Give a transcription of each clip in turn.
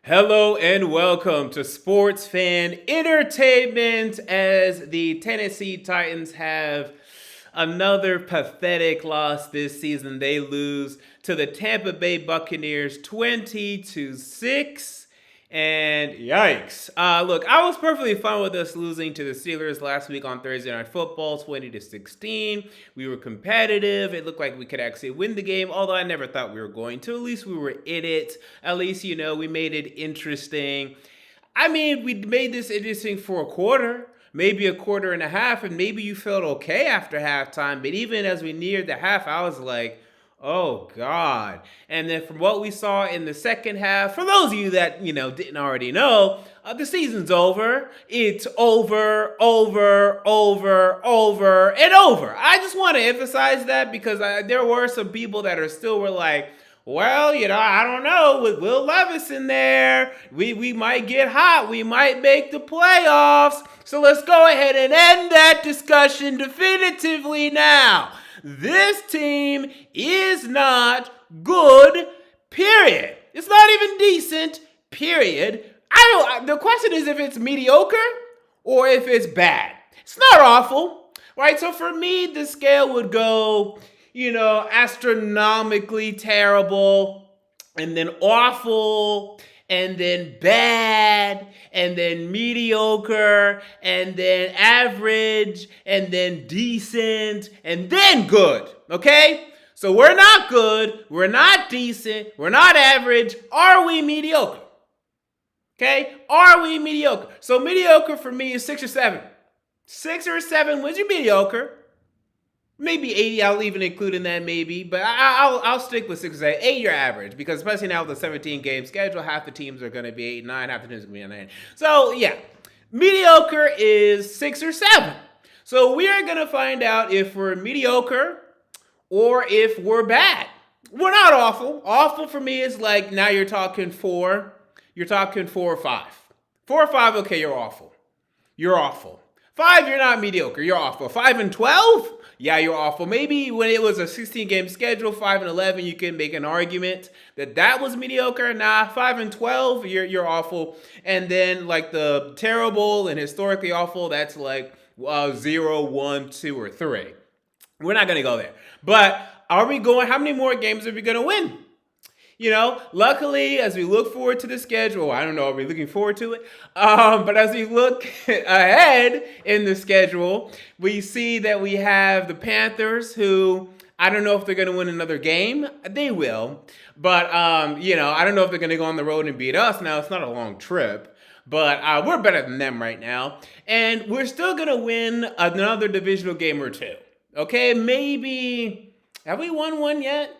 Hello and welcome to Sports Fan Entertainment as the Tennessee Titans have another pathetic loss this season. They lose to the Tampa Bay Buccaneers 20-6. And yikes. Look, I was perfectly fine with us losing to the Steelers last week on Thursday Night Football, 20-16. We were competitive. It looked like we could actually win the game, although I never thought we were going to. At least we were in it. At least, we made it interesting. I mean, we made this interesting for a quarter, maybe a quarter and a half, and maybe you felt okay after halftime. But even as we neared the half, I was like, oh, God. And then from what we saw in the second half, for those of you that, didn't already know, the season's over. It's over, and over. I just want to emphasize that because there were some people that were like, well, I don't know, with Will Levis in there, we might get hot. We might make the playoffs. So let's go ahead and end that discussion definitively now. This team is not good, period. It's not even decent, period. The question is if it's mediocre or if it's bad. It's not awful, right? So for me, the scale would go, astronomically terrible, and then awful, and then bad, and then mediocre, and then average, and then decent, and then good, okay? So we're not good, we're not decent, we're not average. Are we mediocre? Okay? Are we mediocre? So mediocre for me is 6 or 7. 6 or 7 was your mediocre. Maybe 80, I'll even include in that maybe, but I'll stick with 6 or 7. 8 your average, because especially now with the 17-game schedule, half the teams are going to be 8 and 9, half the teams are going to be 9. So yeah, mediocre is 6 or 7. So we are going to find out if we're mediocre or if we're bad. We're not awful. Awful for me is like, now you're talking 4. You're talking 4 or 5. 4 or 5, okay, you're awful. You're awful. 5, you're not mediocre. You're awful. 5 and 12? Yeah, you're awful. Maybe when it was a 16-game schedule, 5 and 11, you can make an argument that was mediocre. Nah, 5 and 12, you're awful. And then like the terrible and historically awful, that's like 0, 1, 2, or 3. We're not going to go there. But are we going? How many more games are we going to win? Luckily, as we look forward to the schedule, I don't know, are we looking forward to it? But as we look ahead in the schedule, we see that we have the Panthers, who I don't know if they're going to win another game. They will. But, I don't know if they're going to go on the road and beat us. Now, it's not a long trip, but we're better than them right now. And we're still going to win another divisional game or two. Okay, maybe, have we won one yet?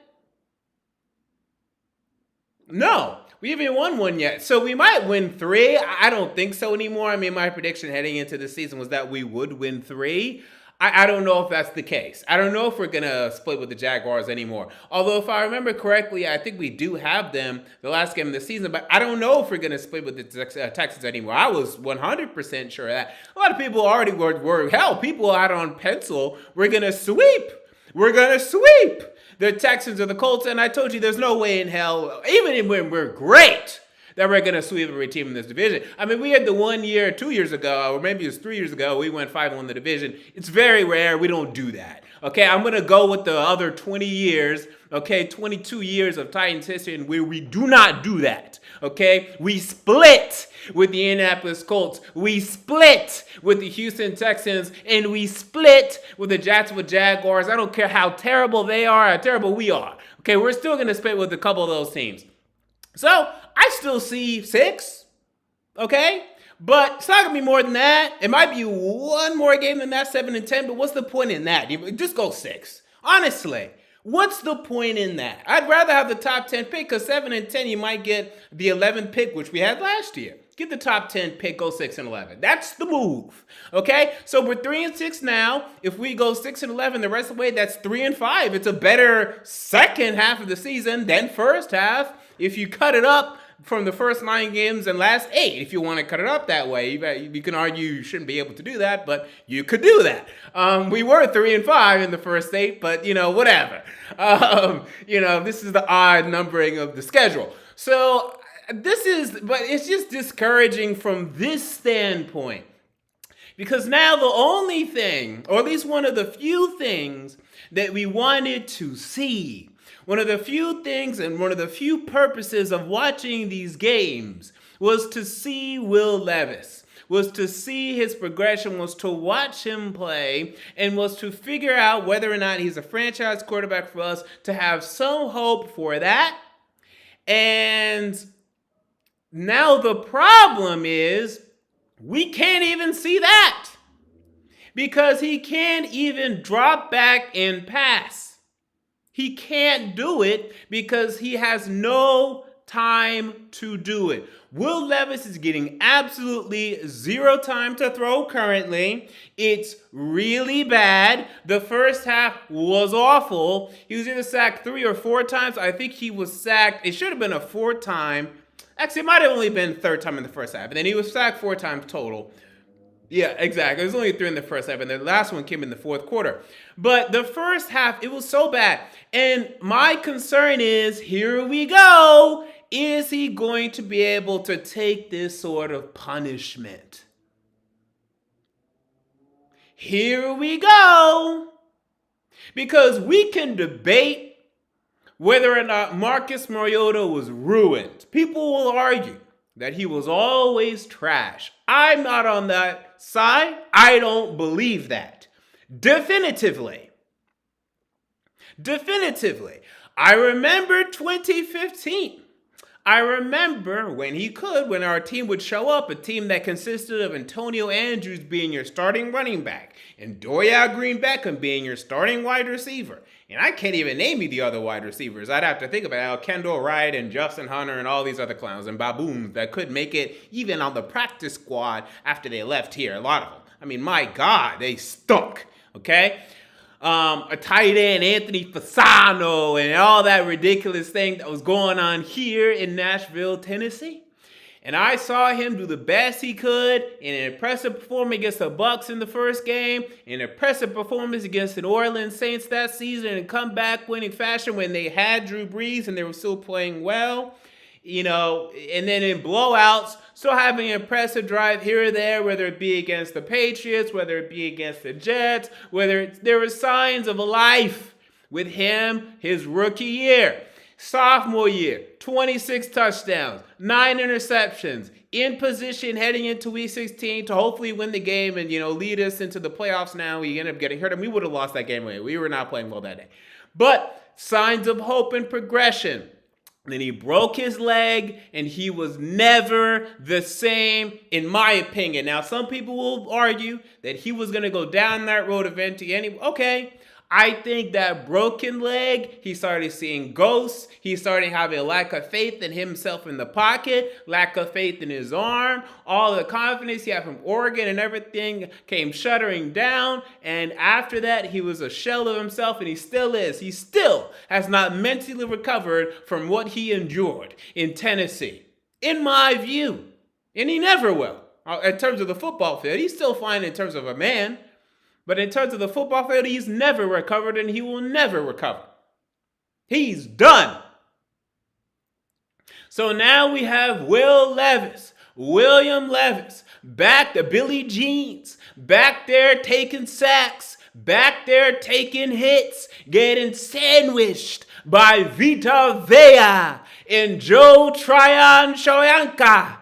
No, we haven't won one yet. So we might win 3. I don't think so anymore. I mean, my prediction heading into the season was that we would win 3. I don't know if that's the case. I don't know if we're going to split with the Jaguars anymore. Although, if I remember correctly, I think we do have them the last game of the season. But I don't know if we're going to split with the Texans anymore. I was 100% sure of that. A lot of people already were hell, people out on pencil, we're going to sweep. We're going to sweep the Texans or the Colts, and I told you there's no way in hell, even when we're great, that we're going to sweep every team in this division. I mean, we had the 1 year, 2 years ago, or maybe it was 3 years ago, we went 5-1 in the division. It's very rare. We don't do that. Okay, I'm going to go with the other 20 years, 22 years of Titans history, and where we do not do that. Okay, we split with the Indianapolis Colts, we split with the Houston Texans, and we split with the Jacksonville Jaguars. I don't care how terrible they are, how terrible we are. Okay, we're still going to split with a couple of those teams. So I still see 6. Okay, but it's not going to be more than that. It might be one more game than that, 7 and 10. But what's the point in that? Just go 6. Honestly. What's the point in that? I'd rather have the top 10 pick, because 7 and 10, you might get the 11th pick, which we had last year. Get the top 10 pick, go 6 and 11. That's the move. Okay? So we're 3 and 6 now. If we go 6 and 11 the rest of the way, that's 3 and 5. It's a better second half of the season than first half. If you cut it up from the first 9 games and last 8, if you want to cut it up that way. You can argue you shouldn't be able to do that, but you could do that. We were 3 and 5 in the first 8, but whatever. This is the odd numbering of the schedule. So but it's just discouraging from this standpoint. Because now the only thing, or at least one of the few things that we wanted to see, one of the few things and one of the few purposes of watching these games was to see Will Levis, was to see his progression, was to watch him play, and was to figure out whether or not he's a franchise quarterback for us, to have some hope for that. And now the problem is we can't even see that because he can't even drop back and pass. He can't do it because he has no time to do it. Will Levis is getting absolutely zero time to throw currently. It's really bad. The first half was awful. He was either sacked 3 or 4 times. I think he was sacked. It should have been a 4th time. Actually, it might have only been 3rd time in the first half. And then he was sacked 4 times total. Yeah, exactly. It was only 3 in the first half, and the last one came in the 4th quarter. But the first half, it was so bad. And my concern is, here we go. Is he going to be able to take this sort of punishment? Here we go. Because we can debate whether or not Marcus Mariota was ruined. People will argue that he was always trash. I'm not on that side. I don't believe that. Definitively. I remember 2015. I remember when our team would show up, a team that consisted of Antonio Andrews being your starting running back and Dorial Green-Beckham being your starting wide receiver. And I can't even name you the other wide receivers. I'd have to think about Kendall Wright and Justin Hunter and all these other clowns and baboons that could make it even on the practice squad after they left here. A lot of them. I mean, my God, they stunk. Okay? A tight end, Anthony Fasano, and all that ridiculous thing that was going on here in Nashville, Tennessee. And I saw him do the best he could in an impressive performance against the Bucs in the first game, an impressive performance against the New Orleans Saints that season in comeback winning fashion when they had Drew Brees and they were still playing well. You know, and then in blowouts, still having an impressive drive here or there, whether it be against the Patriots, whether it be against the Jets, there were signs of a life with him his rookie year. Sophomore year, 26 touchdowns, 9 interceptions, in position heading into week 16 to hopefully win the game and, lead us into the playoffs now. We ended up getting hurt and we would have lost that game away. We were not playing well that day. But signs of hope and progression. Then he broke his leg, and he was never the same, in my opinion. Now, some people will argue that he was going to go down that road eventually. Okay, I think that broken leg, he started seeing ghosts. He started having a lack of faith in himself in the pocket, lack of faith in his arm. All the confidence he had from Oregon and everything came shuttering down. And after that, he was a shell of himself, and he still is. He still has not mentally recovered from what he endured in Tennessee, in my view. And he never will. In terms of the football field, he's still fine in terms of a man. But in terms of the football field, he's never recovered and he will never recover. He's done. So now we have William Levis, back to Billy Jeans, back there taking sacks, back there taking hits, getting sandwiched by Vita Vea and Joe Tryon Shoyanka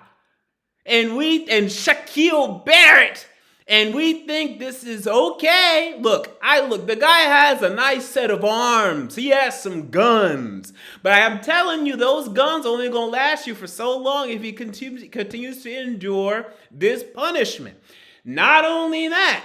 and Shaquille Barrett. And we think this is okay. Look, the guy has a nice set of arms. He has some guns. But I'm telling you, those guns only going to last you for so long if he continues to endure this punishment. Not only that,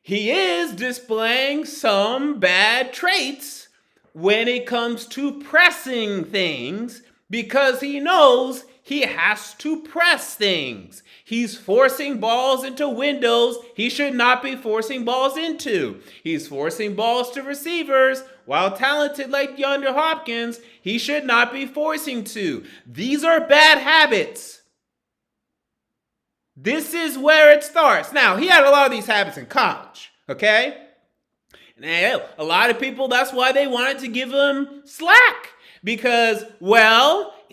he is displaying some bad traits when it comes to pressing things because he knows he has to press things. He's forcing balls into windows he should not be forcing balls into. He's forcing balls to receivers, while talented like DeAndre Hopkins, he should not be forcing to. These are bad habits. This is where it starts. Now, he had a lot of these habits in college, okay? And a lot of people, that's why they wanted to give him slack. Because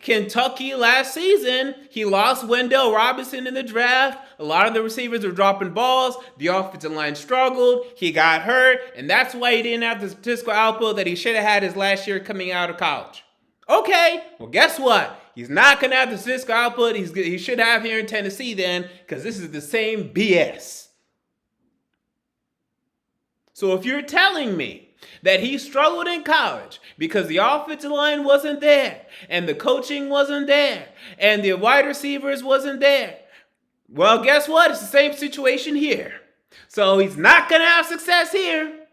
Kentucky last season, he lost Wendell Robinson in the draft. A lot of the receivers were dropping balls. The offensive line struggled. He got hurt, and that's why he didn't have the statistical output that he should have had his last year coming out of college. Okay, well, guess what? He's not going to have the statistical output he should have here in Tennessee then, because this is the same BS. So if you're telling me that he struggled in college because the offensive line wasn't there, and the coaching wasn't there, and the wide receivers wasn't there, well, guess what? It's the same situation here. So he's not going to have success here.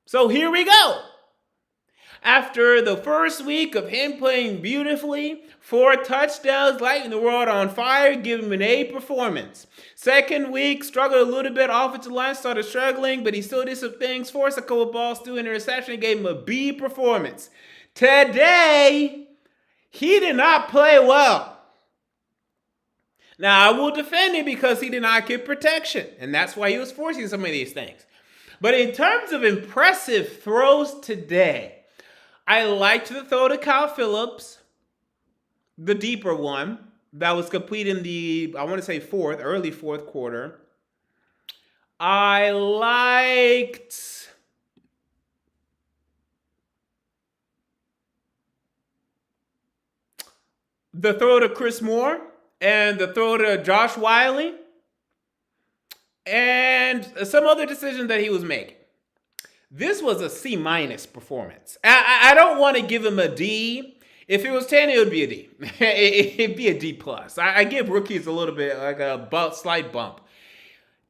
So here we go. After the first week of him playing beautifully, 4 touchdowns, lighting the world on fire, give him an A performance. Second week, struggled a little bit. Offensive line started struggling, but he still did some things. Forced a couple balls through interception, gave him a B performance. Today, he did not play well. Now, I will defend him because he did not get protection, and that's why he was forcing some of these things. But in terms of impressive throws today, I liked the throw to Kyle Phillips, the deeper one that was complete in the, I want to say early fourth quarter. I liked the throw to Chris Moore and the throw to Josh Wiley and some other decisions that he was making. This was a C- performance. I don't want to give him a D. If it was 10, it would be a D. It'd be a D+. I give rookies a little bit like a slight bump.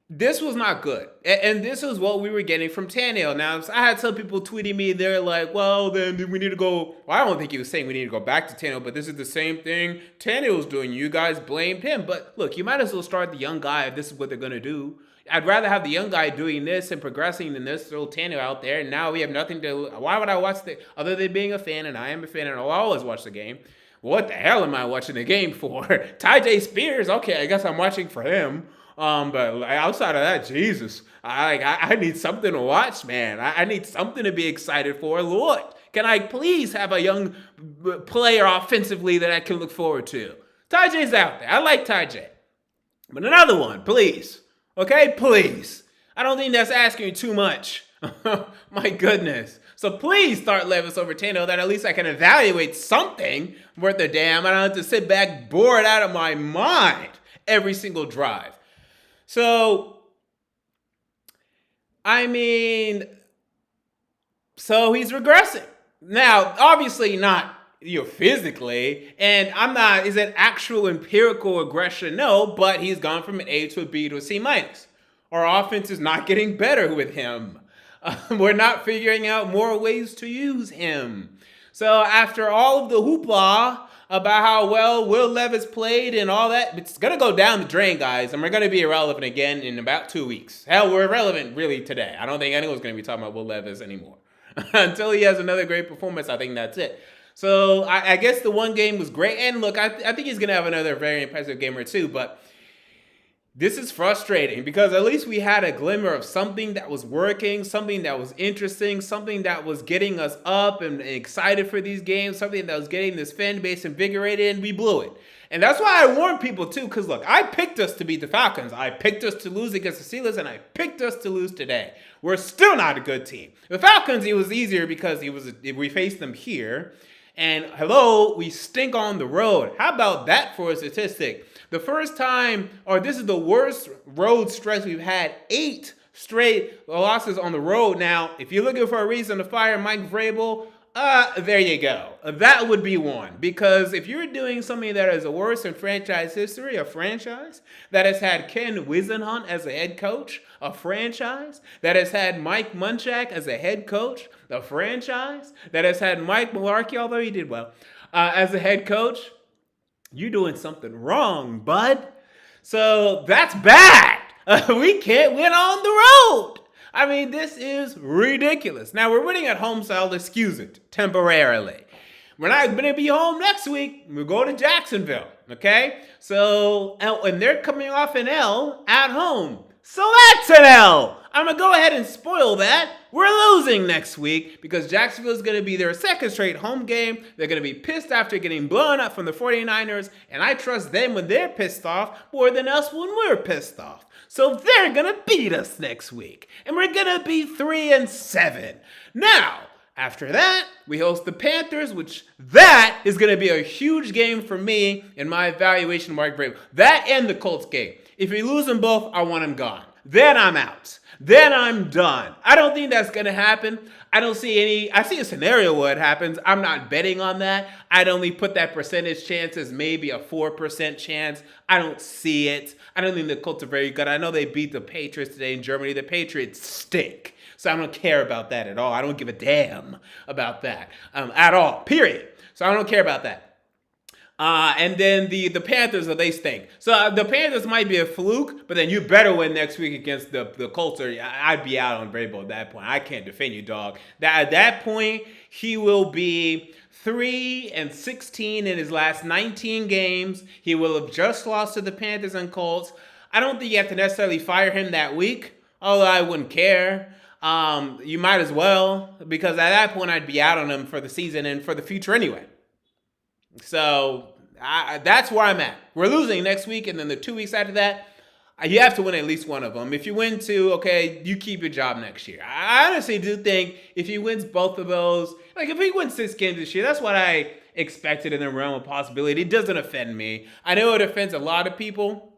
This was not good. And this is what we were getting from Tannehill. Now, I had some people tweeting me, they're like, well, then we need to go. Well, I don't think he was saying we need to go back to Tannehill, but this is the same thing Tannehill's doing. You guys blamed him. But look, you might as well start the young guy if this is what they're going to do. I'd rather have the young guy doing this and progressing than this little Tannehill out there. And now we have nothing to. Why would I watch other than being a fan? And I am a fan, and I'll always watch the game. What the hell am I watching the game for? Tyjae Spears? Okay, I guess I'm watching for him. But outside of that, Jesus, I need something to watch, man. I need something to be excited for. Lord, can I please have a young player offensively that I can look forward to? Tyjae's out there. I like Tyjae. But another one, please. Okay, please. I don't think that's asking too much. My goodness. So please start Levis over Tannehill, that at least I can evaluate something worth a damn. I don't have to sit back bored out of my mind every single drive. So, I mean, so he's regressing. Now, obviously not physically, and is it actual empirical regression? No, but he's gone from an A to a B to a C-. Our offense is not getting better with him. We're not figuring out more ways to use him. So after all of the hoopla about how well Will Levis played and all that, it's going to go down the drain, guys, and we're going to be irrelevant again in about 2 weeks. Hell, we're irrelevant really today. I don't think anyone's going to be talking about Will Levis anymore. Until he has another great performance, I think that's it. So I guess the one game was great. And look, I think he's going to have another very impressive game or two, but this is frustrating because at least we had a glimmer of something that was working, something that was interesting, something that was getting us up and excited for these games, something that was getting this fan base invigorated, and we blew it. And that's why I warn people too, because look, I picked us to beat the Falcons. I picked us to lose against the Steelers, and I picked us to lose today. We're still not a good team. The Falcons, it was easier because we faced them here. And hello, we stink on the road. How about that for a statistic? The first time, or this is the worst road stretch we've had, 8 straight losses on the road. Now, if you're looking for a reason to fire Mike Vrabel, there you go. That would be one. Because if you're doing something that is the worst in franchise history, a franchise that has had Ken Wisenhunt as a head coach, a franchise that has had Mike Munchak as a head coach, a franchise that has had Mike Mularkey, although he did well, as a head coach, you're doing something wrong, bud. So that's bad. We can't win on the road. I mean, this is ridiculous. Now, we're winning at home, so I'll excuse it temporarily. We're not going to be home next week. We'll go to Jacksonville, okay? So, and they're coming off an L at home. So that's an L. I'm going to go ahead and spoil that. We're losing next week because Jacksonville is going to be their second straight home game. They're going to be pissed after getting blown up from the 49ers, and I trust them when they're pissed off more than us when we're pissed off. So they're going to beat us next week, and we're going to be 3-7. Now, after that, we host the Panthers, which that is going to be a huge game for me in my evaluation of Mark Vrabel. That and the Colts game. If we lose them both, I want them gone. Then I'm out. Then I'm done. I don't think that's going to happen. I see a scenario where it happens. I'm not betting on that. I'd only put that percentage chance as maybe a 4% chance. I don't see it. I don't think the Colts are very good. I know they beat the Patriots today in Germany. The Patriots stink. So I don't care about that at all. I don't give a damn about that at all, period. So I don't care about that. And then the Panthers, they stink. So the Panthers might be a fluke, but then you better win next week against the Colts, or I'd be out on Vrabel at that point. I can't defend you, dog. At that point, he will be 3-16 in his last 19 games. He will have just lost to the Panthers and Colts. I don't think you have to necessarily fire him that week, although I wouldn't care. You might as well, because at that point, I'd be out on him for the season and for the future anyway. So that's where I'm at. We're losing next week, and then the 2 weeks after that, you have to win at least one of them. If you win two, okay, you keep your job next year. I honestly do think if he wins both of those, like if he wins 6 games this year, that's what I expected in the realm of possibility. It doesn't offend me. I know it offends a lot of people,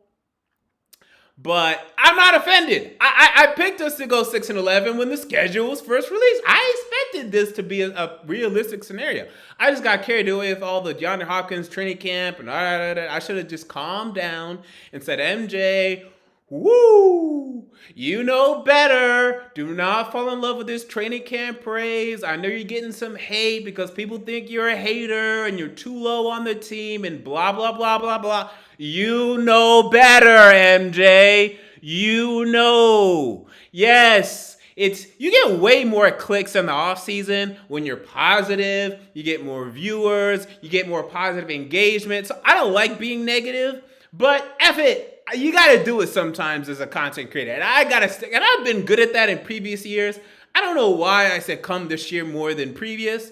but I'm not offended. I picked us to go 6-11 when the schedule was first released. I expected this to be a realistic scenario. I just got carried away with all the DeAndre Hopkins training camp, and I should have just calmed down and said, MJ, woo, you know better. Do not fall in love with this training camp praise. I know you're getting some hate because people think you're a hater and you're too low on the team and blah, blah, blah, blah, blah. You know better, MJ. You know. Yes, you get way more clicks in the offseason when you're positive. You get more viewers. You get more positive engagement. So I don't like being negative, but F it. You got to do it sometimes as a content creator. And I got to stick. And I've been good at that in previous years. I don't know why I said come this year more than previous.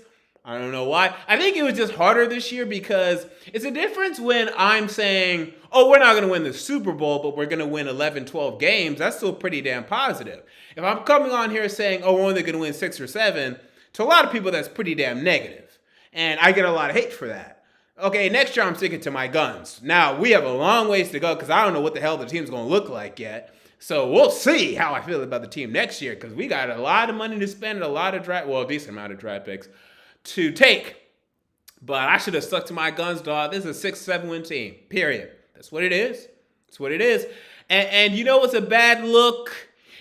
I don't know why. I think it was just harder this year because it's a difference when I'm saying, oh, we're not going to win the Super Bowl, but we're going to win 11, 12 games. That's still pretty damn positive. If I'm coming on here saying, oh, we're only going to win 6 or 7, to a lot of people, that's pretty damn negative. And I get a lot of hate for that. Okay, next year I'm sticking to my guns. Now, we have a long ways to go because I don't know what the hell the team's going to look like yet. So we'll see how I feel about the team next year because we got a lot of money to spend and a decent amount of draft picks to take. But I should have stuck to my guns, dog. This is a 6-7 win team, period. That's what it is. That's what it is. And you know what's a bad look?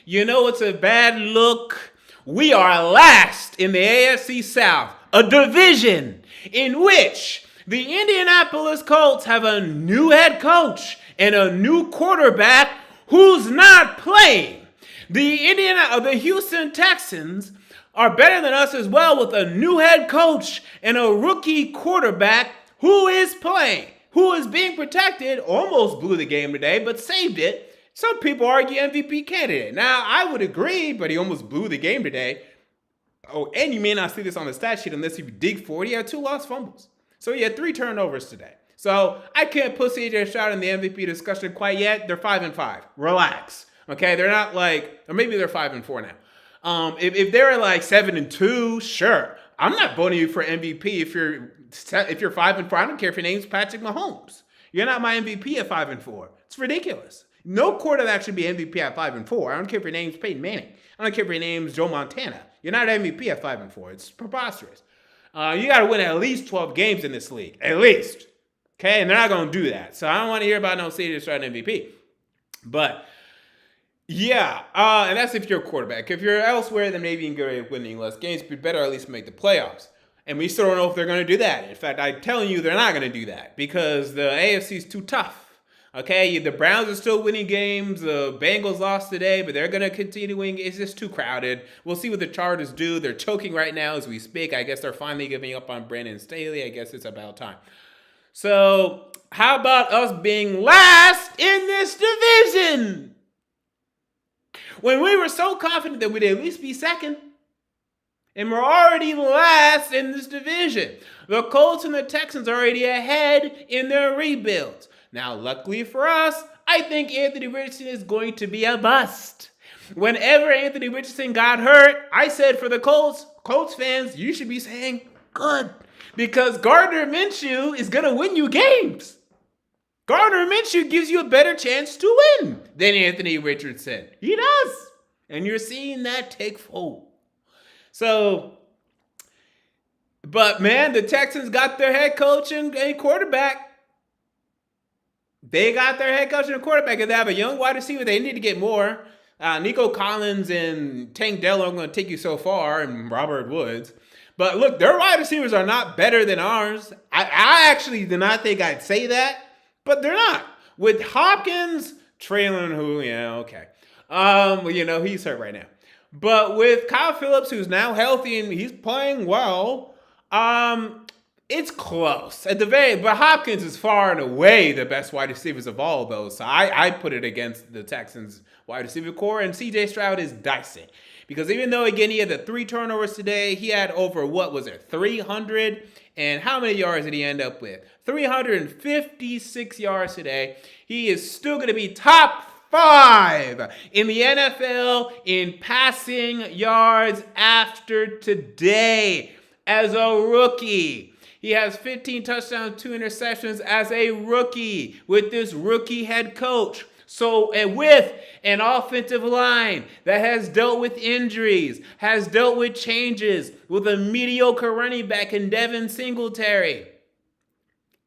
You know what's a bad look? We are last in the AFC South, a division in which the Indianapolis Colts have a new head coach and a new quarterback who's not playing. The Houston Texans are better than us as well with a new head coach and a rookie quarterback who is playing, who is being protected, almost blew the game today, but saved it. Some people argue MVP candidate. Now, I would agree, but he almost blew the game today. Oh, and you may not see this on the stat sheet unless you dig for it. He had 2 lost fumbles. So he had 3 turnovers today. So I can't put CJ Stroud in the MVP discussion quite yet. They're 5-5. Relax. Okay, they're not like, or maybe they're 5-4 now. If they're like 7-2, sure. I'm not voting you for MVP if you're 5-4. I don't care if your name's Patrick Mahomes. You're not my MVP at 5-4. It's ridiculous. No quarterback should be MVP at 5-4. I don't care if your name's Peyton Manning. I don't care if your name's Joe Montana. You're not MVP at 5-4. It's preposterous. You got to win at least 12 games in this league, at least. Okay, and they're not going to do that. So I don't want to hear about no CJ Stroud MVP. But yeah, and that's if you're a quarterback. If you're elsewhere, then maybe you can go winning less games, but better at least make the playoffs. And we still don't know if they're going to do that. In fact, I'm telling you, they're not going to do that because the AFC is too tough. Okay, the Browns are still winning games. The Bengals lost today, but they're going to continue winning. It's just too crowded. We'll see what the Chargers do. They're choking right now as we speak. I guess they're finally giving up on Brandon Staley. I guess it's about time. So how about us being last in this division? when we were so confident that we'd at least be second. And we're already last in this division. The Colts and the Texans are already ahead in their rebuilds. Now, luckily for us, I think Anthony Richardson is going to be a bust. Whenever Anthony Richardson got hurt, I said for the Colts fans, you should be saying good. Because Gardner Minshew is going to win you games. Gardner Minshew gives you a better chance to win than Anthony Richardson. He does. And you're seeing that take hold. So, but man, the Texans got their head coach and quarterback. They got their head coach and quarterback, and they have a young wide receiver. They need to get more. Nico Collins and Tank Dell are going to take you so far, and Robert Woods. But look, their wide receivers are not better than ours. I actually do not think I'd say that, but they're not. With Hopkins, Traylon Julio, okay. He's hurt right now. But with Kyle Phillips, who's now healthy and he's playing well, it's close. But Hopkins is far and away the best wide receivers of all of those. So I put it against the Texans wide receiver core. And CJ Stroud is dicey. Because even though, again, he had the 3 turnovers today, he had over, 300? And how many yards did he end up with? 356 yards today. He is still going to be top 5 in the NFL in passing yards after today as a rookie. He has 15 touchdowns, 2 interceptions as a rookie with this rookie head coach. So, and with an offensive line that has dealt with injuries, has dealt with changes, with a mediocre running back in Devin Singletary.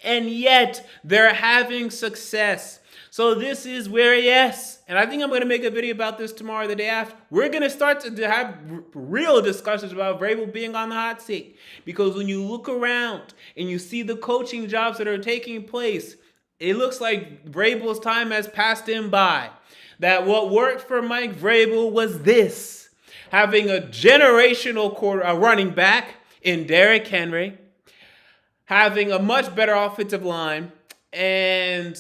And yet, they're having success. So this is where, yes, and I think I'm going to make a video about this tomorrow or the day after. We're going to start to have real discussions about Vrabel being on the hot seat. Because when you look around and you see the coaching jobs that are taking place, it looks like Vrabel's time has passed him by. That what worked for Mike Vrabel was this. Having a generational running back in Derrick Henry. Having a much better offensive line. And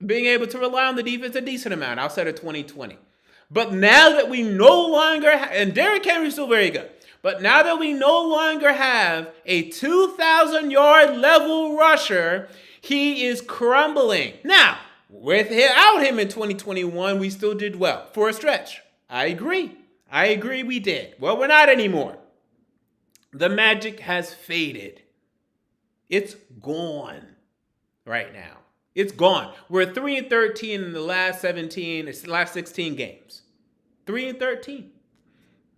being able to rely on the defense a decent amount outside of 2020. But now that we no longer and Derrick Henry's still very good. But now that we no longer have a 2,000-yard level rusher, he is crumbling. Now, without him in 2021, we still did well for a stretch. I agree we did. Well, we're not anymore. The magic has faded. It's gone right now. It's gone. We're 3-13 in the last 16 games. 3-13.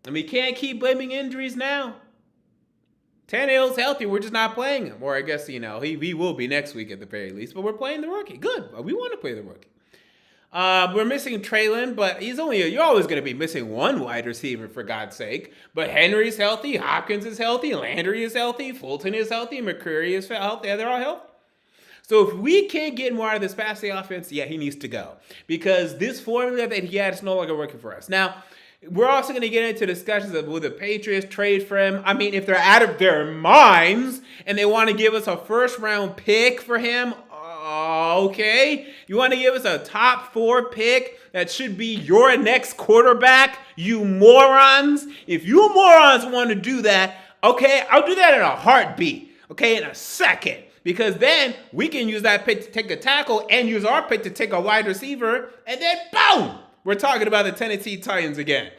And we can't keep blaming injuries now. Tannehill's healthy. We're just not playing him. Or I guess, he will be next week at the very least. But we're playing the rookie. Good. We want to play the rookie. We're missing Traylon, but you're always going to be missing one wide receiver, for God's sake. But Henry's healthy. Hopkins is healthy. Landry is healthy. Fulton is healthy. McCreary is healthy. They're all healthy. So if we can't get more out of this passing offense, yeah, he needs to go. Because this formula that he had is no longer working for us. Now, we're also going to get into discussions of will the Patriots trade for him. I mean, if they're out of their minds and they want to give us a first-round pick for him, okay. You want to give us a top 4 pick that should be your next quarterback, you morons? If you morons want to do that, okay, I'll do that in a heartbeat, okay, in a second. Because then we can use that pick to take a tackle and use our pick to take a wide receiver. And then, boom, we're talking about the Tennessee Titans again.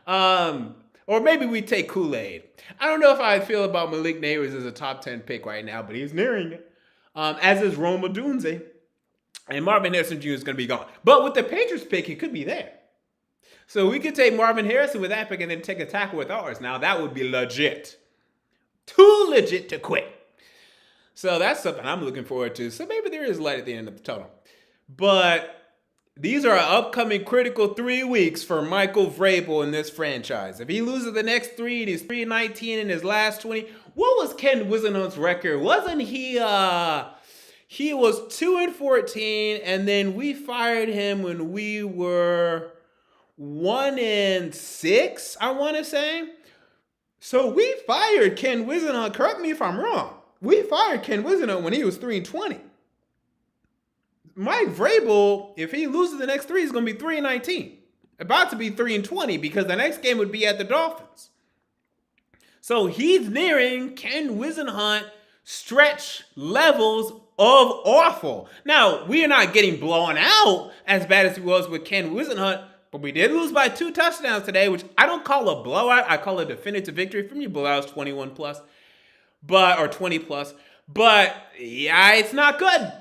Or maybe we take Kool-Aid. I don't know if I feel about Malik Neighbors as a top 10 pick right now, but he's nearing it. As is Rome Odunze. And Marvin Harrison Jr. is going to be gone. But with the Patriots pick, he could be there. So we could take Marvin Harrison with that pick and then take a tackle with ours. Now, that would be legit. Too legit to quit. So that's something I'm looking forward to. So maybe there is light at the end of the tunnel. But these are upcoming critical 3 weeks for Michael Vrabel in this franchise. If he loses the next 3, he's 3-19 in his last 20. What was Ken Wisenhunt's record? Wasn't he, he was 2-14, and then we fired him when we were 1-6, I want to say. So we fired Ken Wisenhunt. Correct me if I'm wrong. We fired Ken Wisenhunt when he was 3-20. Mike Vrabel, if he loses the next 3, he's going to be 3-19. About to be 3-20 because the next game would be at the Dolphins. So he's nearing Ken Whisenhunt stretch levels of awful. Now, we are not getting blown out as bad as he was with Ken Whisenhunt, but we did lose by 2 touchdowns today, which I don't call a blowout. I call a definitive victory. For me, blowouts 21 plus, or 20 plus. But yeah, it's not good.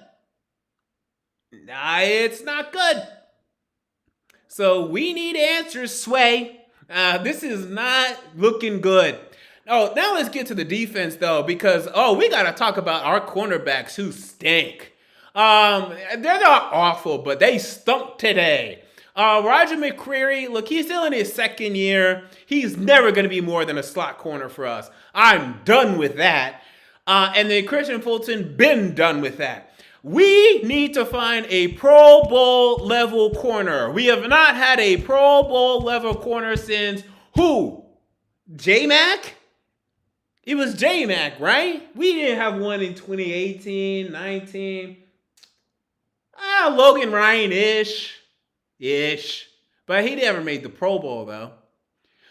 Nah, it's not good. So we need answers, Sway. This is not looking good. Oh, now let's get to the defense, though, because, we got to talk about our cornerbacks who stink. They're not awful, but they stunk today. Roger McCreary, look, he's still in his second year. He's never going to be more than a slot corner for us. I'm done with that. And then Christian Fulton, been done with that. We need to find a Pro Bowl level corner. We have not had a Pro Bowl level corner since who? J-Mac? It was J-Mac, right? We didn't have one in 2018, 19. Logan Ryan-ish. But he never made the Pro Bowl, though.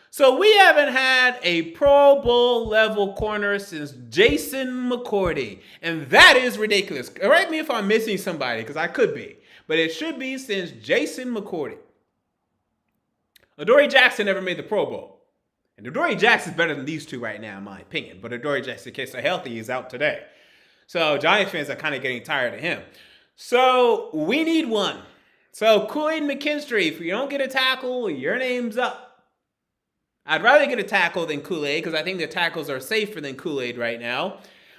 So we haven't had a Pro Bowl level corner since Jason McCourty. And that is ridiculous. Correct me if I'm missing somebody, because I could be. But it should be since Jason McCourty. Adoree Jackson never made the Pro Bowl. And Adoree Jackson's better than these two right now, in my opinion. But Adoree Jackson, in case they're healthy, is out today. So Giants fans are kind of getting tired of him. So we need one. So Kool-Aid McKinstry, if you don't get a tackle, your name's up. I'd rather get a tackle than Kool-Aid because I think the tackles are safer than Kool-Aid right now.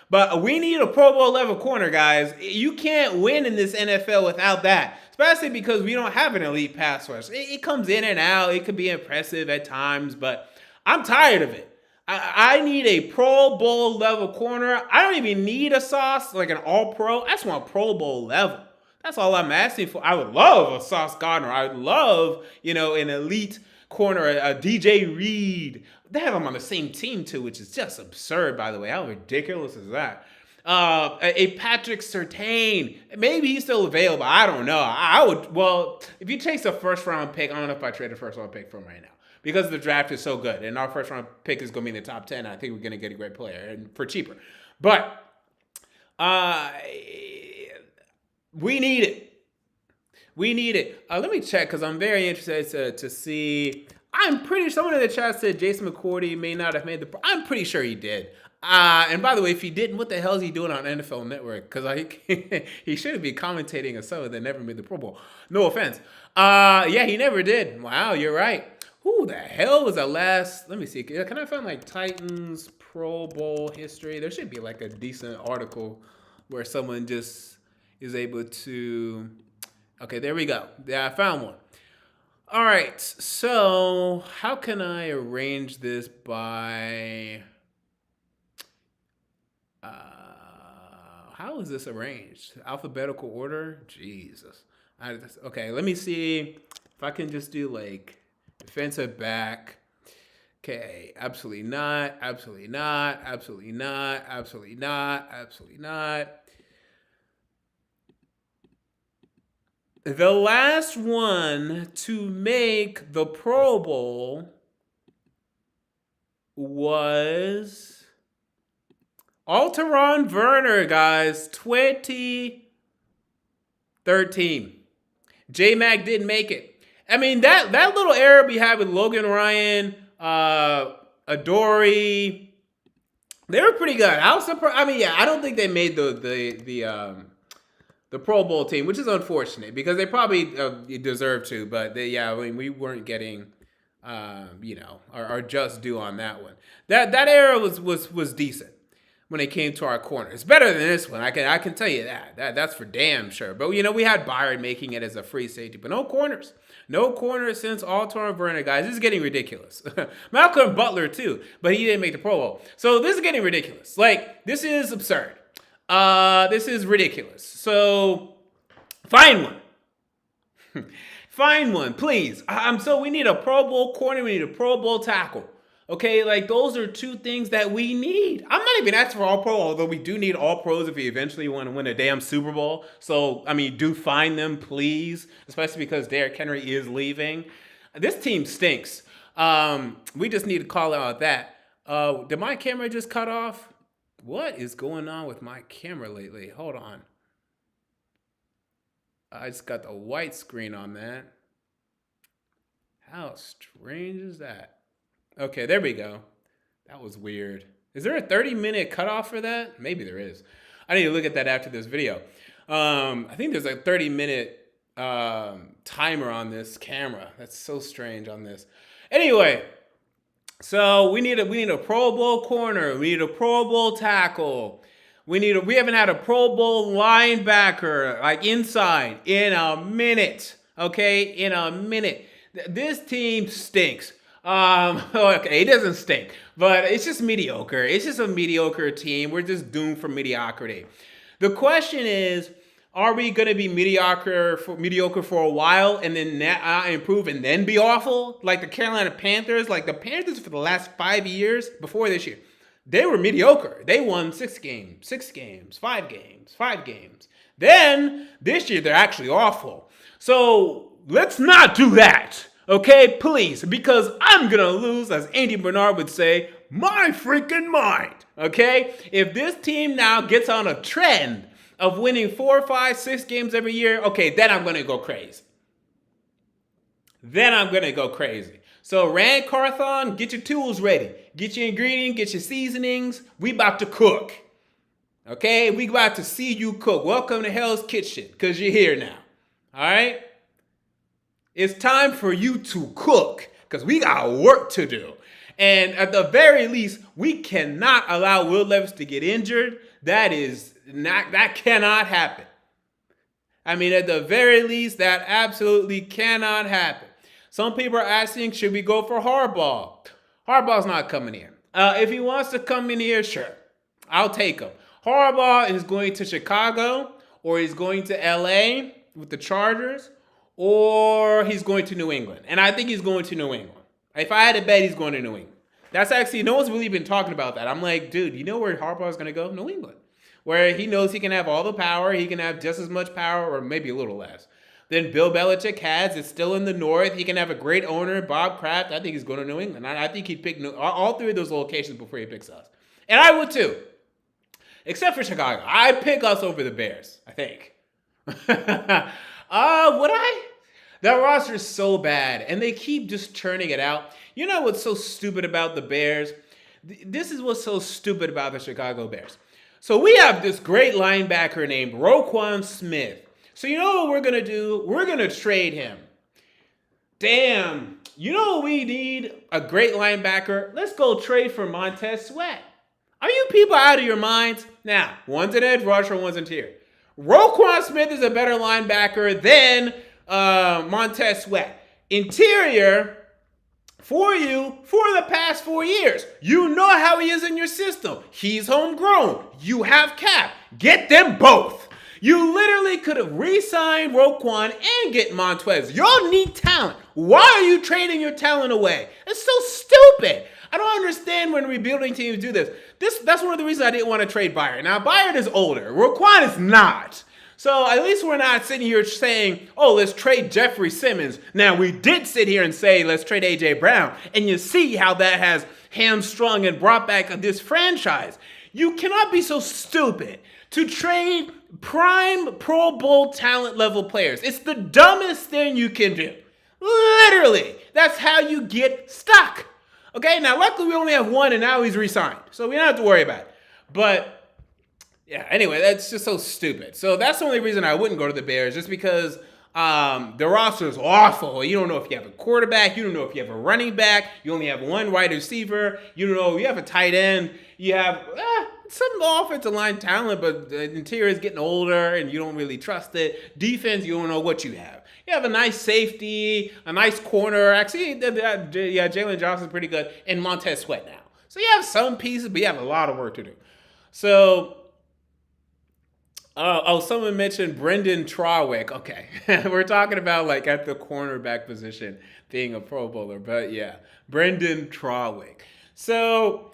But we need a Pro Bowl level corner, guys. You can't win in this NFL without that, especially because we don't have an elite pass rush. It comes in and out. It could be impressive at times, but I'm tired of it. I need a Pro Bowl level corner. I don't even need a Sauce, like an all-pro. I just want Pro Bowl level. That's all I'm asking for. I would love a Sauce Gardner. I would love, an elite corner, a DJ Reed. They have him on the same team too, which is just absurd, by the way. How ridiculous is that? A Patrick Surtain. Maybe he's still available. I don't know. I would, if you chase a first round pick, I don't know if I trade a first round pick for him right now because the draft is so good. And our first round pick is going to be in the top 10. I think we're going to get a great player and for cheaper. But we need it. We need it. Let me check because I'm very interested to see. I'm pretty sure someone in the chat said Jason McCourty may not have made the. I'm pretty sure he did. And by the way, if he didn't, what the hell is he doing on NFL Network? Because he should be commentating a someone that never made the Pro Bowl. No offense. Yeah, he never did. Wow, you're right. Who the hell was the last? Let me see. Can I find like Titans Pro Bowl history? There should be like a decent article where someone just is able to. Okay, there we go. Yeah, I found one. All right, so how can I arrange this by... how is this arranged? Alphabetical order? Jesus. Okay, let me see if I can just do like defensive back. Okay, absolutely not, absolutely not, absolutely not, absolutely not, absolutely not. The last one to make the Pro Bowl was Alteron Werner, guys, 2013. J-Mac didn't make it. I mean, that little error we had with Logan Ryan, Adoree, they were pretty good. I was surprised. I mean, yeah, I don't think they made the Pro Bowl team, which is unfortunate because they probably deserve to. But we weren't getting, our just due on that one. That era was decent when it came to our corner. It's better than this one. I can tell you that. That's for damn sure. But we had Byron making it as a free safety, but no corners. No corners since Alteron Werner, guys. This is getting ridiculous. Malcolm Butler too, but he didn't make the Pro Bowl. So this is getting ridiculous. Like, this is absurd. This is ridiculous. So, find one. Find one, please. So we need a Pro Bowl corner. We need a Pro Bowl tackle. Okay, like those are two things that we need. I'm not even asking for all pro, although we do need all pros if we eventually want to win a damn Super Bowl. So, I mean, do find them, please, especially because Derrick Henry is leaving. This team stinks. We just need to call out that. Did my camera just cut off? What is going on with my camera lately? Hold on. I just got the white screen on that. How strange is that? Okay, there we go. That was weird. Is there a 30-minute cutoff for that? Maybe there is. I need to look at that after this video. I think there's a 30-minute timer on this camera. That's so strange on this. Anyway, so we need a Pro Bowl corner. We need a Pro Bowl tackle. We haven't had a Pro Bowl linebacker like inside in a minute. Okay, in a minute. This team stinks. Okay, it doesn't stink, but it's just mediocre. It's just a mediocre team. We're just doomed for mediocrity. The question is, are we going to be mediocre for a while and then improve and then be awful? Like the Carolina Panthers, like the Panthers for the last 5 years before this year, they were mediocre. They won 6 games, 5 games. Then this year, they're actually awful. So let's not do that. Okay, please, because I'm going to lose, as Andy Bernard would say, my freaking mind. Okay, if this team now gets on a trend of winning 4, 5, 6 games every year, okay, then I'm going to go crazy. So Rand Carthon, get your tools ready. Get your ingredients, get your seasonings. We about to cook. Okay, we about to see you cook. Welcome to Hell's Kitchen, because you're here now. All right? It's time for you to cook, because we got work to do. And at the very least, we cannot allow Will Levis to get injured. That cannot happen. I mean, at the very least, that absolutely cannot happen. Some people are asking, should we go for Harbaugh? Harbaugh's not coming here. If he wants to come in here, sure. I'll take him. Harbaugh is going to Chicago, or he's going to LA with the Chargers, or he's going to New England. And I think he's going to New England. If I had to bet, he's going to New England. That's actually, no one's really been talking about that. I'm like, dude, you know where Harbaugh is going to go? New England. Where he knows he can have all the power. He can have just as much power, or maybe a little less, than Bill Belichick has. It's still in the North. He can have a great owner, Bob Kraft. I think he's going to New England. I think he'd pick all 3 of those locations before he picks us. And I would too. Except for Chicago. I'd pick us over the Bears, I think. Would I? That roster is so bad, and they keep just churning it out. You know what's so stupid about the Bears? This is what's so stupid about the Chicago Bears. So we have this great linebacker named Roquan Smith. So you know what we're going to do? We're going to trade him. Damn. You know what we need? A great linebacker. Let's go trade for Montez Sweat. Are you people out of your minds? Now, one's an edge rusher, one's interior. Roquan Smith is a better linebacker than Montez Sweat. Interior, for you, for the past 4 years. You know how he is in your system. He's homegrown. You have cap. Get them both. You literally could have re-signed Roquan and get Montez. Y'all need talent. Why are you trading your talent away? It's so stupid. I don't understand when rebuilding teams do this. That's one of the reasons I didn't want to trade Byard. Now, Byard is older. Roquan is not. So at least we're not sitting here saying, oh, let's trade Jeffrey Simmons. Now, we did sit here and say, let's trade A.J. Brown. And you see how that has hamstrung and brought back this franchise. You cannot be so stupid to trade prime Pro Bowl talent level players. It's the dumbest thing you can do. Literally. That's how you get stuck. Okay, now luckily we only have one and now he's re-signed. So we don't have to worry about it. But yeah, anyway, that's just so stupid. So that's the only reason I wouldn't go to the Bears, just because the roster is awful. You don't know if you have a quarterback. You don't know if you have a running back. You only have one wide receiver. You don't know. You have a tight end. You have some offensive line talent, but the interior is getting older and you don't really trust it. Defense, you don't know what you have. You have a nice safety, a nice corner. Actually, yeah, Jalen Johnson's pretty good, and Montez Sweat now. So you have some pieces, but you have a lot of work to do. So, someone mentioned Brendan Trawick. Okay, we're talking about like at the cornerback position being a Pro Bowler, but yeah, Brendan Trawick. So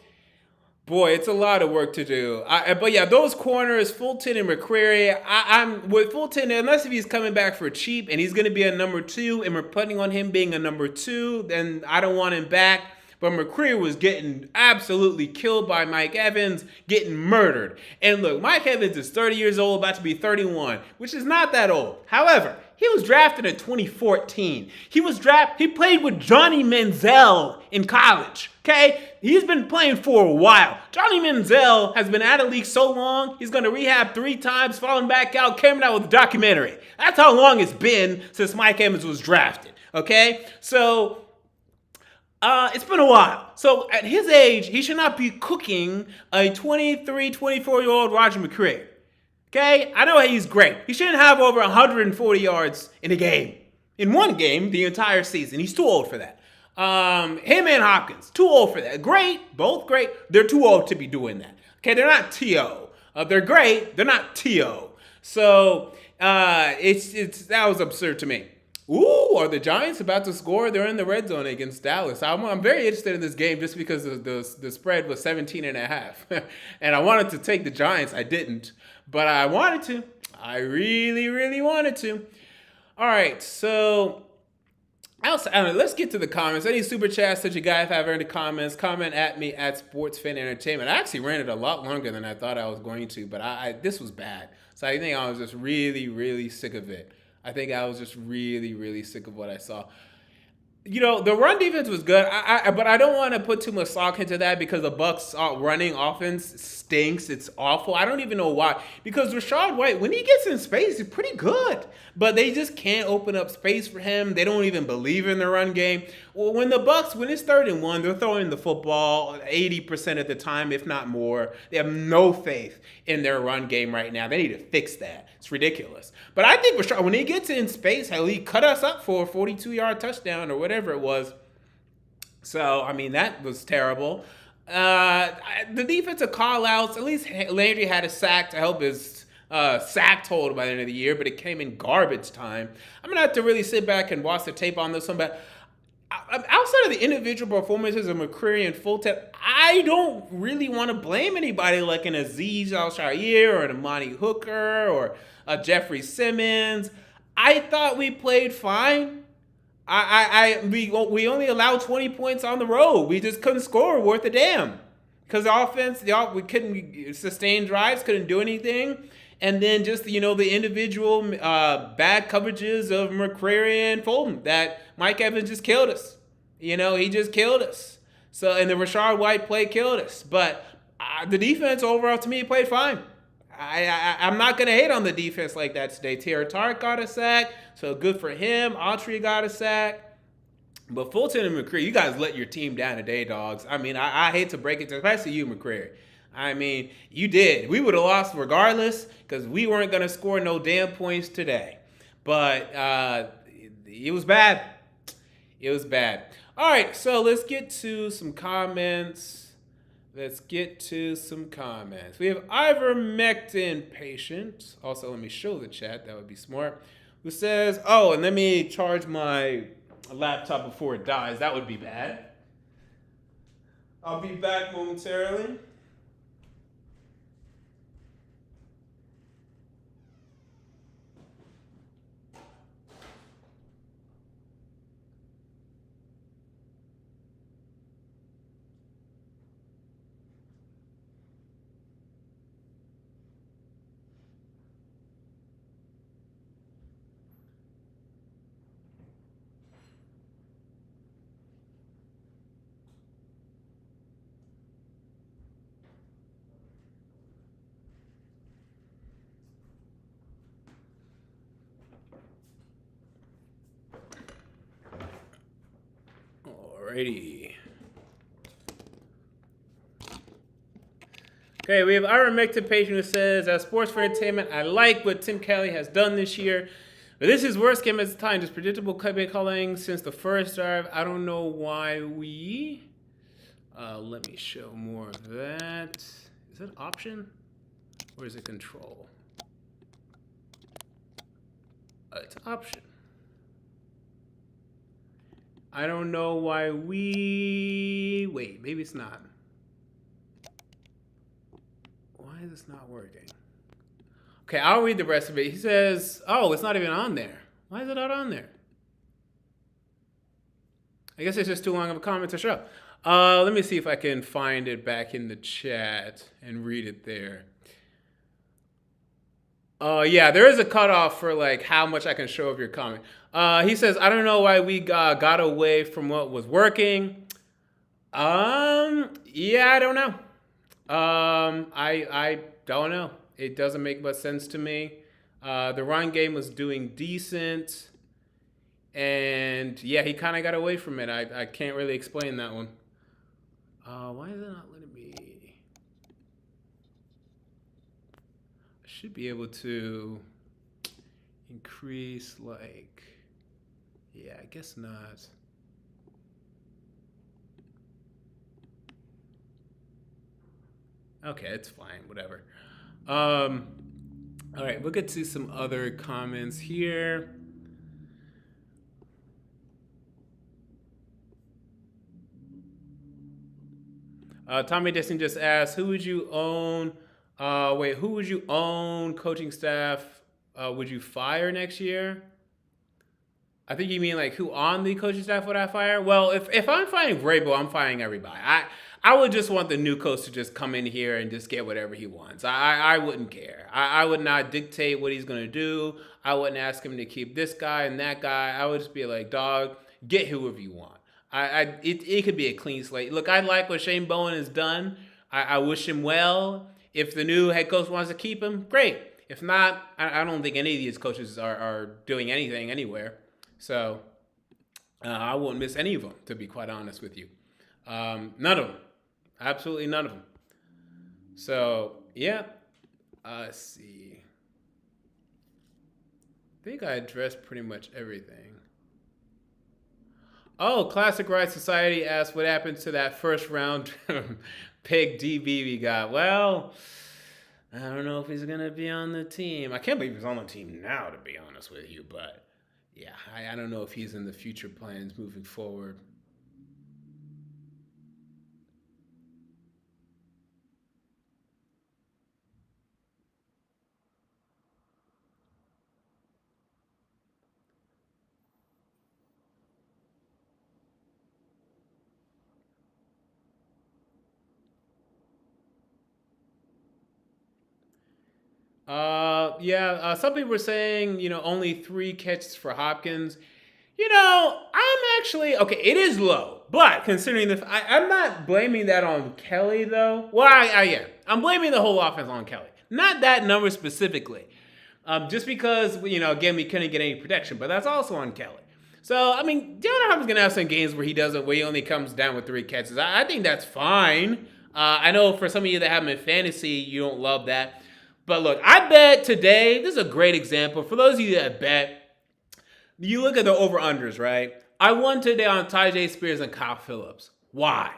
Boy, it's a lot of work to do. But yeah, those corners, Fulton and McCreary, I'm with Fulton, unless if he's coming back for cheap and he's going to be a number two and we're putting on him being a number two, then I don't want him back. But McCreary was getting absolutely killed by Mike Evans, getting murdered. And look, Mike Evans is 30 years old, about to be 31, which is not that old. However, he was drafted in 2014. He played with Johnny Manziel in college. Okay? He's been playing for a while. Johnny Manziel has been out of the league so long, he's going to rehab 3 times, falling back out, came out with a documentary. That's how long it's been since Mike Evans was drafted. Okay? So, it's been a while. So at his age, he should not be cooking a 23, 24-year-old Roger McCreary. Okay? I know he's great. He shouldn't have over 140 yards in a game. In one game, the entire season. He's too old for that. Him and Hopkins, too old for that. Great, both great. They're too old to be doing that. Okay, they're not T.O. They're great. They're not T.O. So it's that was absurd to me. Ooh, are the Giants about to score? They're in the red zone against Dallas. I'm very interested in this game just because the spread was 17.5. And I wanted to take the Giants. I didn't. But I wanted to. I really, really wanted to. All right, so let's get to the comments. Any super chats that you guys have in the comments, comment at me at SportsFan Entertainment. I actually ran it a lot longer than I thought I was going to, but this was bad. So I think I was just really, really sick of it. I think I was just really, really sick of what I saw. You know, the run defense was good, but I don't want to put too much stock into that because the Bucs' running offense stinks. It's awful. I don't even know why. Because Rachaad White, when he gets in space, he's pretty good. But they just can't open up space for him. They don't even believe in the run game. Well, when it's 3rd and 1, they're throwing the football 80% of the time, if not more. They have no faith in their run game right now. They need to fix that. It's ridiculous. But I think Rachaad, when he gets in space, he cut us up for a 42-yard touchdown or whatever it was. So, I mean, that was terrible. The defensive call-outs, at least Landry had a sack to help his sack total by the end of the year, but it came in garbage time. I'm going to have to really sit back and watch the tape on this one, but outside of the individual performances of McCreary and Fulton, I don't really want to blame anybody like an Azeez Al-Shaair or an Amani Hooker or a Jeffrey Simmons. I thought we played fine. We only allowed 20 points on the road. We just couldn't score worth a damn. Because the offense, we couldn't sustain drives, couldn't do anything. And then just, the individual bad coverages of McCreary and Fulton that Mike Evans just killed us. He just killed us. So, and the Rachaad White play killed us. But the defense overall, to me, played fine. I'm not going to hate on the defense like that today. Tierra Tart got a sack, so good for him. Autry got a sack. But Fulton and McCreary, you guys let your team down today, dogs. I mean, I hate to break it to, especially you, McCreary. I mean, you did. We would have lost regardless because we weren't going to score no damn points today. But it was bad. It was bad. All right, so let's get to some comments. We have ivermectin patient. Also, let me show the chat. That would be smart. Who says, and let me charge my laptop before it dies. That would be bad. I'll be back momentarily. Alrighty. Okay, we have ivermectin patient who says, as sports for entertainment, I like what Tim Kelly has done this year, but this is worst game at the time. Just predictable play calling since the first drive. I don't know why we. Let me show more of that. Is that option or is it control? It's option. I don't know why we... Wait, maybe it's not. is this not working? Okay, I'll read the rest of it. He says, oh, it's not even on there. Why is it not on there? I guess it's just too long of a comment to show. Let me see if I can find it back in the chat and read it there. Yeah, there is a cutoff for like how much I can show of your comment. He says, I don't know why we got away from what was working. Yeah, I don't know. I don't know. It doesn't make much sense to me. The run game was doing decent. And yeah, he kind of got away from it. I can't really explain that one. Why is it not letting me? I should be able to increase like, yeah, I guess not. Okay, it's fine, whatever. All right, we'll get to some other comments here. Tommy Dixon just asked, who would you own? Who would you own coaching staff? Would you fire next year? I think you mean like who on the coaching staff would I fire? Well, if I'm firing Vrabel, I'm firing everybody. I would just want the new coach to just come in here and just get whatever he wants. I wouldn't care. I would not dictate what he's going to do. I wouldn't ask him to keep this guy and that guy. I would just be like, dog, get whoever you want. It could be a clean slate. Look, I like what Shane Bowen has done. I wish him well. If the new head coach wants to keep him, great. If not, I don't think any of these coaches are doing anything anywhere. So I won't miss any of them, to be quite honest with you. None of them. Absolutely none of them. So, yeah. Let's see. I think I addressed pretty much everything. Oh, Classic Right Society asked what happened to that first round pick DB we got. Well, I don't know if he's going to be on the team. I can't believe he's on the team now, to be honest with you. But, yeah, I don't know if he's in the future plans moving forward. Some people were saying, only 3 catches for Hopkins. I'm actually, okay, it is low, but considering I'm not blaming that on Kelly, though. Well, I am. I'm blaming the whole offense on Kelly. Not that number specifically. Just because, again, we couldn't get any protection, but that's also on Kelly. So, DeAndre Hopkins going to have some games where he only comes down with 3 catches. I think that's fine. I know for some of you that have him in fantasy, you don't love that. But look, I bet today, this is a great example. For those of you that bet, you look at the over-unders, right? I won today on Tyjae Spears and Kyle Phillips. Why?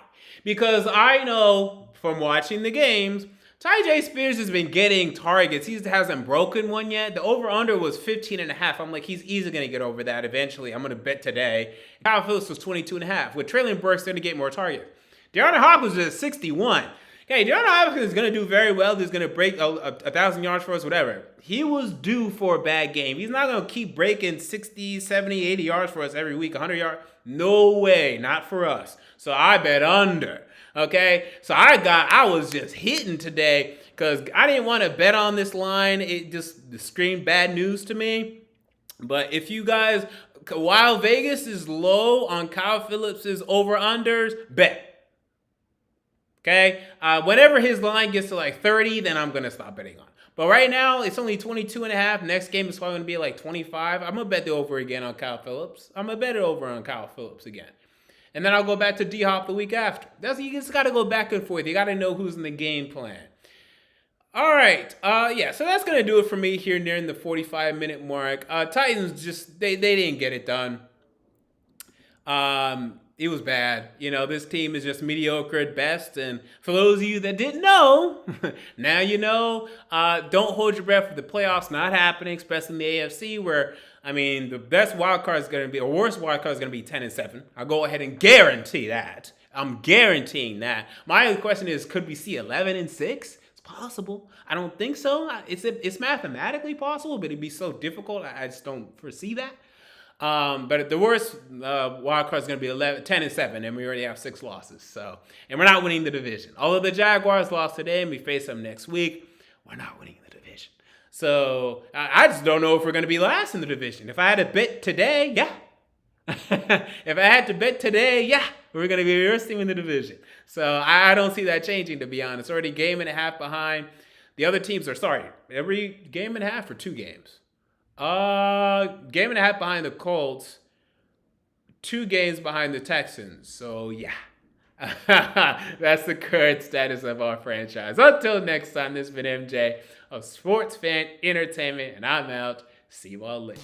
Because I know from watching the games, Tyjae Spears has been getting targets. He hasn't broken one yet. The over-under was 15.5. I'm like, he's easily going to get over that eventually. I'm going to bet today. Kyle Phillips was 22.5. With Traylon Burks, they're going to get more targets. DeAndre Hopkins is at 61. Okay, DeAndre Hopkins is going to do very well. He's going to break 1,000 yards for us, whatever. He was due for a bad game. He's not going to keep breaking 60, 70, 80 yards for us every week, 100 yards. No way, not for us. So I bet under. Okay, so I was just hitting today because I didn't want to bet on this line. It just screamed bad news to me. But if you guys, while Vegas is low on Kyle Phillips's over-unders, bet. Okay, whenever his line gets to like 30, then I'm going to stop betting on. But right now, it's only 22.5. Next game is probably going to be like 25. I'm going to bet the over again on Kyle Phillips. I'm going to bet it over on Kyle Phillips again. And then I'll go back to D-Hop the week after. You just got to go back and forth. You got to know who's in the game plan. All right. So that's going to do it for me here nearing the 45-minute mark. Titans just, they didn't get it done. It was bad. This team is just mediocre at best. And for those of you that didn't know, now you know. Don't hold your breath for the playoffs not happening, especially in the AFC where, the best wild card is going to be, or worst wild card is going to be 10-7. I'll go ahead and guarantee that. I'm guaranteeing that. My other question is, could we see 11-6? It's possible. I don't think so. It's mathematically possible, but it'd be so difficult. I just don't foresee that. But the worst wild card is going to be 10-7, and we already have 6 losses. So, and we're not winning the division. Although the Jaguars lost today, and we face them next week, we're not winning the division. So I just don't know if we're going to be last in the division. If I had to bet today, yeah. If I had to bet today, yeah, we're going to be the worst team in the division. So I don't see that changing, to be honest. Already game and a half behind. The other teams are, every game and a half or 2 games? Game and a half behind the Colts, 2 games behind the Texans. So yeah, that's the current status of our franchise. Until next time, this has been MJ of Sports Fan Entertainment, and I'm out. See you all later.